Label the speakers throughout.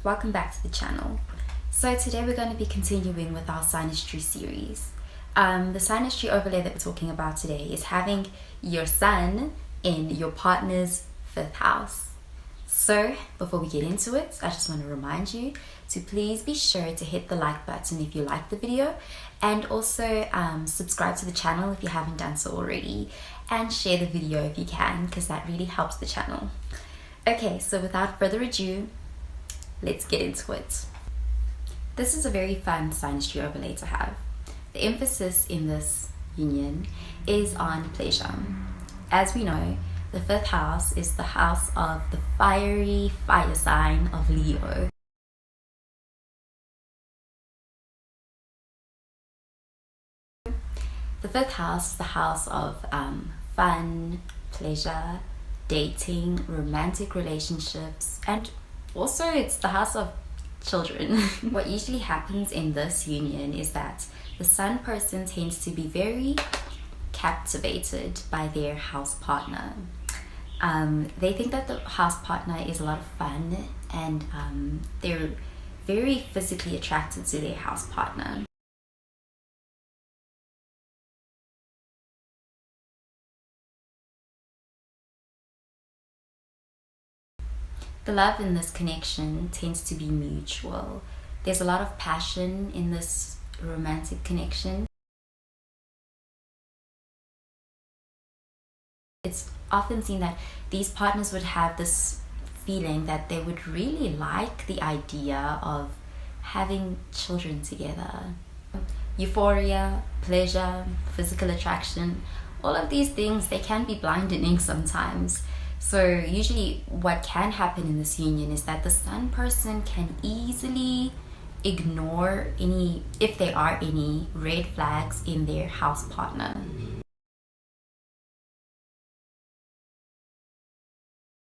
Speaker 1: welcome back to the channel. So today we're going to be continuing with our SYNASTRY series. The SYNASTRY overlay that we're talking about today is having your sun in your partner's 5th house. So before we get into it, I just want to remind you to please be sure to hit the like button if you like the video, and also subscribe to the channel if you haven't done so already, and share the video if you can, because that really helps the channel. Okay, so without further ado, let's get into it. This is a very fun SYNASTRY overlay to have. The emphasis in this union is on pleasure. As we know, the 5th house is the house of the fiery fire sign of Leo. The 5th house is the house of fun, pleasure, dating, romantic relationships, and also it's the house of children. What usually happens in this union is that the sun person tends to be very captivated by their house partner. They think that the house partner is a lot of fun, and they're very physically attracted to their house partner. The love in this connection tends to be mutual. There's a lot of passion in this romantic connection. It's often seen that these partners would have this feeling that they would really like the idea of having children together. Euphoria, pleasure, physical attraction, all of these things, they can be blinding sometimes. So usually what can happen in this union is that the sun person can easily ignore any, if there are any, red flags in their house partner.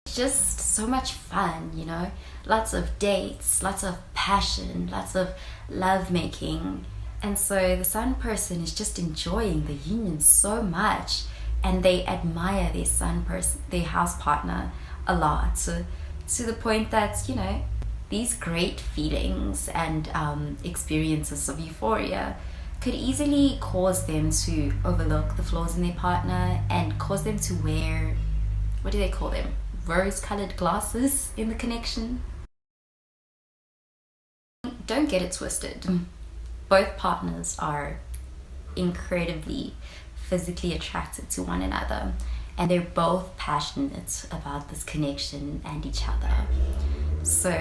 Speaker 1: It's just so much fun, you know, lots of dates, lots of passion, lots of love making. And so the sun person is just enjoying the union so much, and they admire their sun person, their house partner, a lot, to the point that, you know, these great feelings and experiences of euphoria could easily cause them to overlook the flaws in their partner and cause them to wear, what do they call them, rose-colored glasses in the connection. Don't get it twisted. Both partners are incredibly physically attracted to one another, and they're both passionate about this connection and each other. So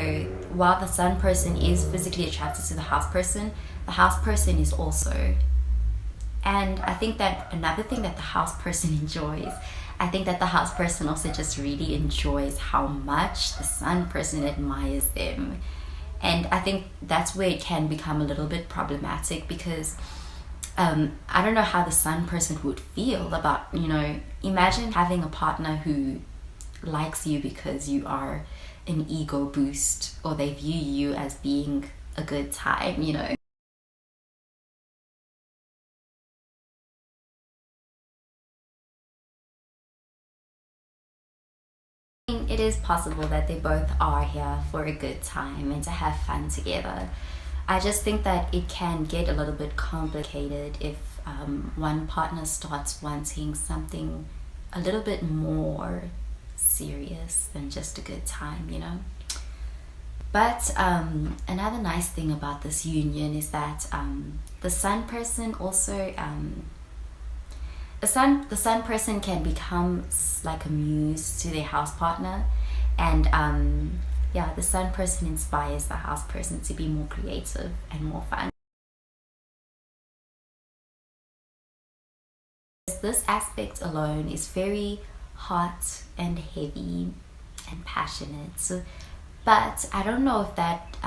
Speaker 1: while the sun person is physically attracted to the house person is also. And I think that another thing that the house person enjoys, I think that the house person also just really enjoys how much the sun person admires them. And I think that's where it can become a little bit problematic, because I don't know how the sun person would feel about, you know, imagine having a partner who likes you because you are an ego boost, or they view you as being a good time, you know. It is possible that they both are here for a good time and to have fun together. I just think that it can get a little bit complicated if one partner starts wanting something a little bit more serious than just a good time, you know. But another nice thing about this union is that the sun person also, the sun person can become like a muse to their house partner, and yeah, the sun person inspires the house person to be more creative and more fun. This aspect alone is very hot and heavy and passionate, but I don't know if that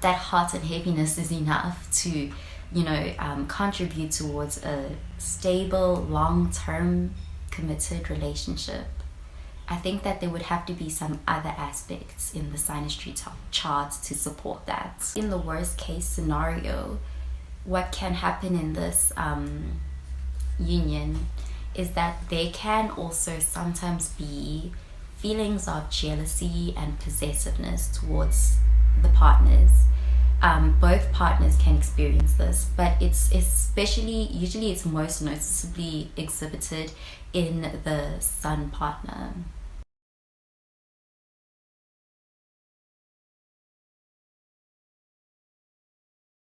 Speaker 1: that hot and heaviness is enough to, you know, contribute towards a stable, long-term, committed relationship. I think that there would have to be some other aspects in the SYNASTRY charts to support that. In the worst case scenario, what can happen in this union is that they can also sometimes be feelings of jealousy and possessiveness towards the partners. Both partners can experience this, but usually it's most noticeably exhibited in the sun partner.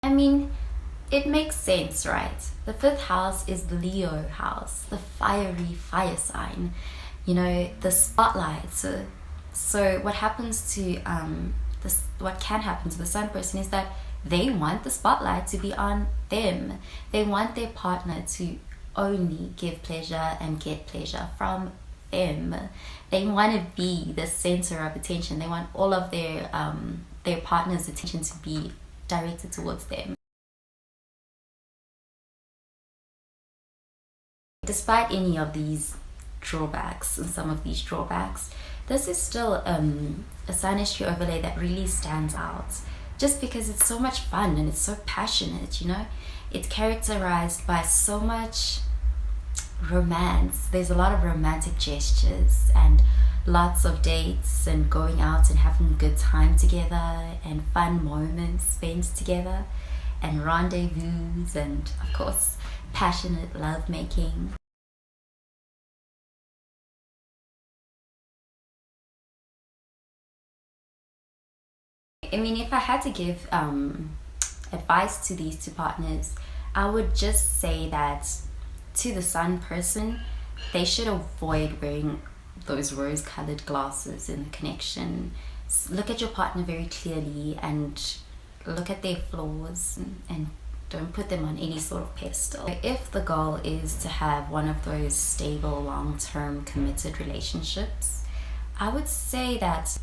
Speaker 1: I mean, it makes sense, right? The 5th house is the Leo house, the fiery fire sign, the spotlight. So what happens to what can happen to the sun person is that they want the spotlight to be on them. They want their partner to only give pleasure and get pleasure from them. They want to be the center of attention. They want all of their partner's attention to be directed towards them. Despite any of these drawbacks and some of these drawbacks, this is still a SYNASTRY overlay that really stands out, just because it's so much fun and it's so passionate. It's characterized by so much romance. There's a lot of romantic gestures and lots of dates and going out and having a good time together and fun moments spent together and rendezvous and, of course, passionate lovemaking. I mean, if I had to give advice to these two partners, I would just say that to the sun person, they should avoid wearing those rose-colored glasses in the connection. Look at your partner very clearly and look at their flaws and don't put them on any sort of pedestal. If the goal is to have one of those stable, long-term, committed relationships, I would say that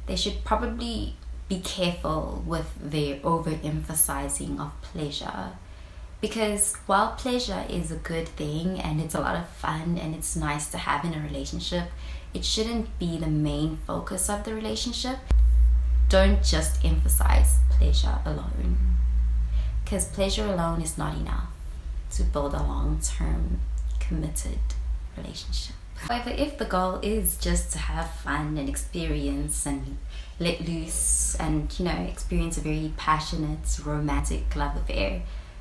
Speaker 1: they should probably be careful with their overemphasizing of pleasure, because while pleasure is a good thing and it's a lot of fun and it's nice to have in a relationship, it shouldn't be the main focus of the relationship. Don't just emphasize pleasure alone, because pleasure alone is not enough to build a long-term committed relationship. However, if the goal is just to have fun and experience and let loose and, experience a very passionate, romantic love affair,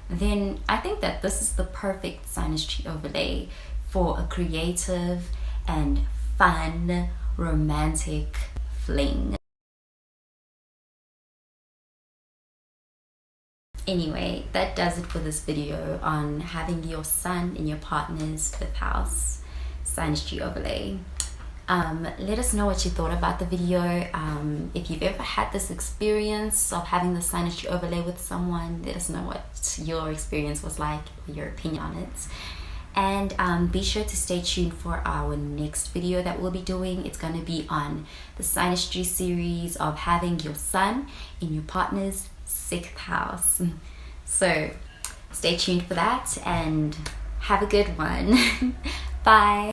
Speaker 1: then I think that this is the perfect SYNASTRY overlay for a creative and fun, romantic fling. Anyway, that does it for this video on having your sun in your partner's 5th house SYNASTRY overlay. Let us know what you thought about the video. If you've ever had this experience of having the SYNASTRY overlay with someone, let us know what your experience was like, your opinion on it. And be sure to stay tuned for our next video that we'll be doing. It's going to be on the SYNASTRY series of having your sun in your partner's 6th house. So stay tuned for that and have a good one. Bye.